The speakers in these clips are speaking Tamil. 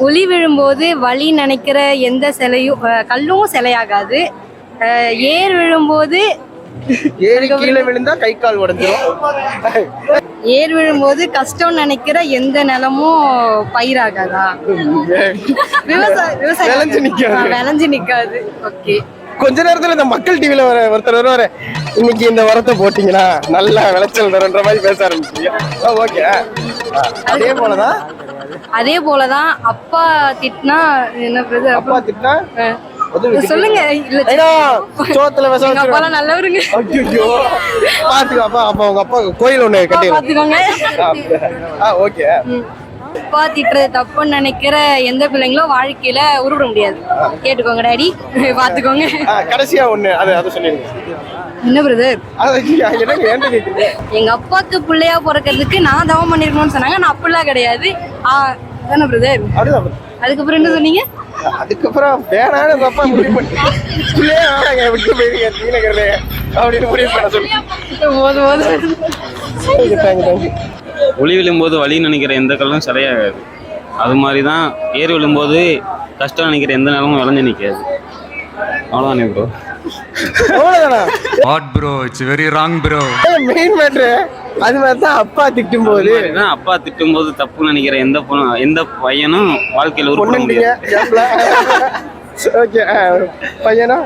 ஒளி விழும்போது வலி நினைக்கிற எந்த சிலையும் கல்லும் சிலையாகாது. ஏர் விழும்போது ஏறி கீழே விழுந்தா கை கால் உடைஞ்சிரும். ஏர் விழும்போது கஷ்டம் நினைக்கிற எந்த நிலமும் பயிராகாதா? விளைஞ்சு நிக்காது. ஓகே, கொஞ்ச நேரத்துல இந்த மக்கள் டிவில ஒருத்தர் வருவாரு, இன்னைக்கு இந்த உரத்தை போட்டீங்கன்னா நல்லா விளைச்சல் தருன்ற மாதிரி பேச ஆரம்பிச்சீங்க. ஓகே, அதே போலதான் அப்பா திட்டினா என்ன? அப்பா திட்டினா சொல்லுங்க. நல்லவருங்க. பாத்துக்கப்பா, அப்ப உங்க அப்பா கோயில் ஒண்ணு கட்டி பாத்துக்கோங்க. ஓகே. அப்பா திட்டுறது தப்புன்னு நினைக்கிற எந்த பிள்ளைங்களும் வாழ்க்கையில உருவிட முடியாது. கேட்டுக்கோங்க டாடி, பாத்துக்கோங்க. கடைசியா ஒண்ணு அது சொல்லிருங்க. என்ன பிரதர்? எங்க அப்பாக்கு பிள்ளையா பிறக்கிறதுக்கு நான் தவம் பண்ணிருக்கணும்னு சொன்னாங்க. நான் அப்படிலாம் கிடையாது. தானே பிரதர்? அதுக்கப்புறம் என்ன சொன்னீங்க? அதுக்கப்புறம் வேணான்னு அப்பா முடிவு பண்ணி விட்டு போயிருக்கீங்க அப்படின்னு முடிவு பண்ண சொல்லி. ஒளி விழும்போது வலி நினைக்கிற எந்த கல்லும் சிலையாகாது. அது மாதிரி தான் ஏறி விழும்போது கஷ்டம் நினைக்கிற எந்த நேரமும் விளைஞ்சு நிற்காது. அவ்வளோதானே bro. What bro, it's very wrong bro. Main matter அது மாதிரி தான். அப்பா திட்டும் போது தப்பு நினைக்கிற எந்த பையனும் வாழ்க்கையில உருப்பட முடியாது. ஓகே, பையனா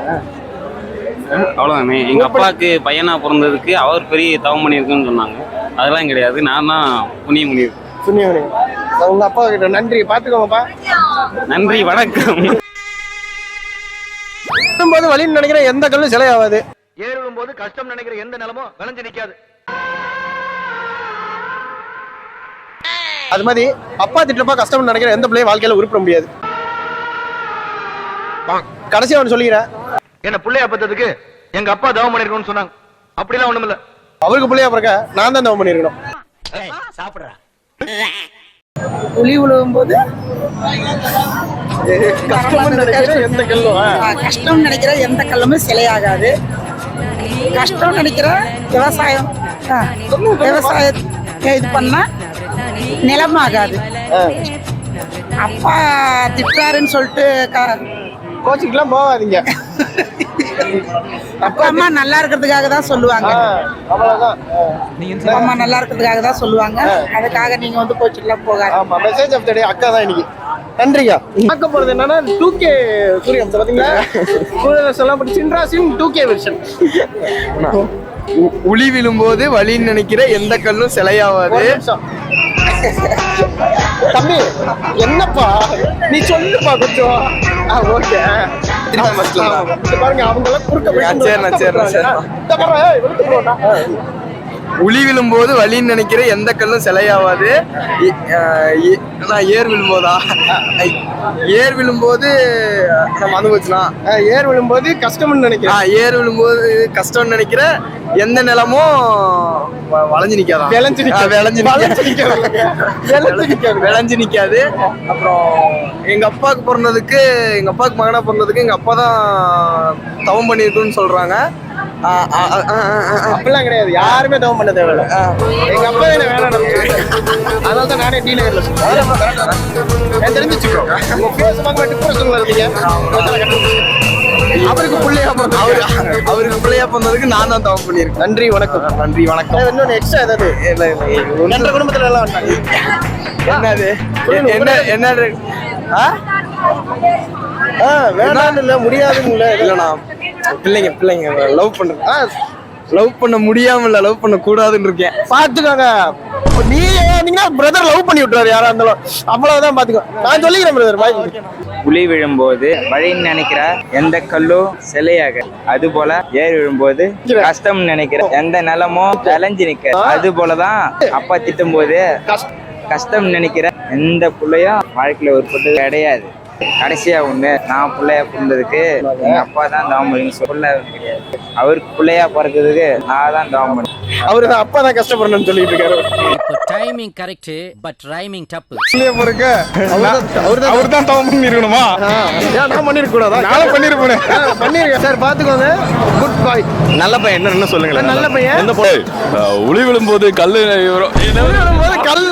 அவ்வளோதானே. எங்க அப்பாவுக்கு பையனா பிறந்ததுக்கு அவர் பெரிய தவம் பண்ணியிருக்குன்னு சொன்னாங்க. அதெல்லாம் கிடையாது. நான் தான் புண்ணியம் பண்ணியிருக்கேன். உங்க அப்பா கிட்ட நன்றி. பாத்துக்கோங்கப்பா. நன்றி, வணக்கம். போது வலின்னு நினைக்கிற எந்த கல்லும் சிலை ஆகாது. ஏறும் போது கஷ்டம் நினைக்கிற எந்த நிலமும் விளைஞ்சு நிக்காது. அது மாதிரி அப்பா திட்டப்பா கஷ்டம் நினைக்கிற எந்த பிள்ளையும் வாழ்க்கையில உருப்பட முடியாது. கடைசியா ஒன்று சொல்லிக்கிறேன். என்ன பிள்ளையா பத்ததுக்கு எங்க அப்பா தவம் பண்ணிருக்கணும்னு சொன்னாங்க. அப்படிலாம் ஒண்ணும் இல்ல. அவருக்கு பிள்ளையா பிறக்க நான் தான் தவம் பண்ணிருக்கணும். சாப்பிடுறா. ஒளி விழுவும் போது கஷ்டம் நினைக்கிற எந்த கல்லுமே சிலையாகாது. கஷ்டம் நினைக்கிற விவசாயத்தை இது பண்ணா நிலமாகாது. அப்பா திட்டாருன்னு சொல்லிட்டு கோச்சிக்கலாம் போகாதீங்க. அப்பா அம்மா நல்லா இருக்கிறதுக்காக தான் சொல்லுவாங்க. அம்மா நல்லா இருக்கிறதுக்காக தான் சொல்லுவாங்க. அதுக்காக நீங்க வந்து கோச்சிக்கலாம் போகாது. ஆமா, மெசேஜ் ஆஃப் தி டே அக்கா தான் இன்னைக்கு. நன்றியா. பார்க்க போறது என்னன்னா 2K சூரியன் பாத்தீங்களா? சொல்லலாம் பட் சின்ராசின் 2K வெர்ஷன். ஒளி விழும்போது வலின்னு நினைக்கிற எந்த கல்லும் சிலையாவாது. தம்பி என்னப்பா நீ சொல்லுப்பா கொஞ்சம். ஓகே, பாருங்க அவங்க எல்லாம் ஒளி விழும்போது வலின்னு நினைக்கிற எந்த கல்லும் சிலையாவாது. ஏர் விழும்போதா? ஏர் விழும்போது நம்ம அனுபவிச்சலாம். ஏர் விழும்போது கஷ்டம்னு நினைக்கிறேன். ஏர் விழும்போது கஷ்டம்னு நினைக்கிற எந்த நிலமும் வளைஞ்சு நிக்காதான். விளைஞ்சு நிக்காது. அப்புறம் எங்க அப்பாவுக்கு மகனா பிறந்ததுக்கு எங்க அப்பா தான் தவம் பண்ணிருக்குன்னு சொல்றாங்க. அப்படிலாம் கிடையாது. யாருமே தவம் பண்ண தேவையில்ல. எங்க அப்பா என்ன வேலை அதனால தான் நானே டீலர்ல தெரிஞ்சுச்சுக்கோ. அவருக்கு பிள்ளையா பிறந்ததுக்கு நான் தான் தவம் பண்ணிருக்கேன். நன்றி, வணக்கம். நன்றி, வணக்கம். இன்னொன்னு எக்ஸ்ட்ரா ஏதாவது என்ற குடும்பத்துல எல்லாம் என்னது என்ன வேணான்னு இல்ல, முடியாதுன்னு இல்ல. இல்லைண்ணா, பிள்ளைங்க லவ் பண்ண முடியாம இல்ல, லவ் பண்ண கூடாதுன்னு இருக்கேன். பாத்துக்கோங்க. நீங்க பிரதர் லவ் பண்ணி விட்டுறாரு யாரா இருந்தாலும். அவ்வளவுதான். பாத்துக்கோ, நான் சொல்லிக்கிறேன் பிரதர். ஒளி விழும்போது வழின்னு நினைக்கிற எந்த கல்லும் சிலையாக. அது போல ஏர் விழும்போது கஷ்டம் நினைக்கிற எந்த நிலமும் விளைஞ்சு நிக்க. அது போலதான் அப்பா திட்டும் போது கஷ்டம் நினைக்கிற எந்த பிள்ளையும் வாழ்க்கையில உருப்பட்டு கிடையாது. கடைசியா ஒண்ணு, நான் பிள்ளையா பிறந்ததுக்கு எங்க அப்பா தான் தவம் பண்ணி சொல்ல கிடையாது. அவருக்கு பிள்ளையா பிறந்ததுக்கு நான் தான் தவம் பண்ணி. அவரு தான் அப்பா தான் கஷ்டப்படணும்னு சொல்லிட்டு இருக்காரு. டைமிங் கரெக்ட் பட் ரைமிங் தப்பு. அவர் தான் தவம் பண்ணி இருக்கணுமா? நான் பண்ணிருக்க கூடாதா? நானும் பண்ணிருப்பேன். பண்ணிருக்கேன் சார். பாத்துக்கோங்க. குட் பாய். நல்ல பையன். என்ன சொல்லுங்க? நல்ல பையன். ஒளி விழும்போது கல்லு கல்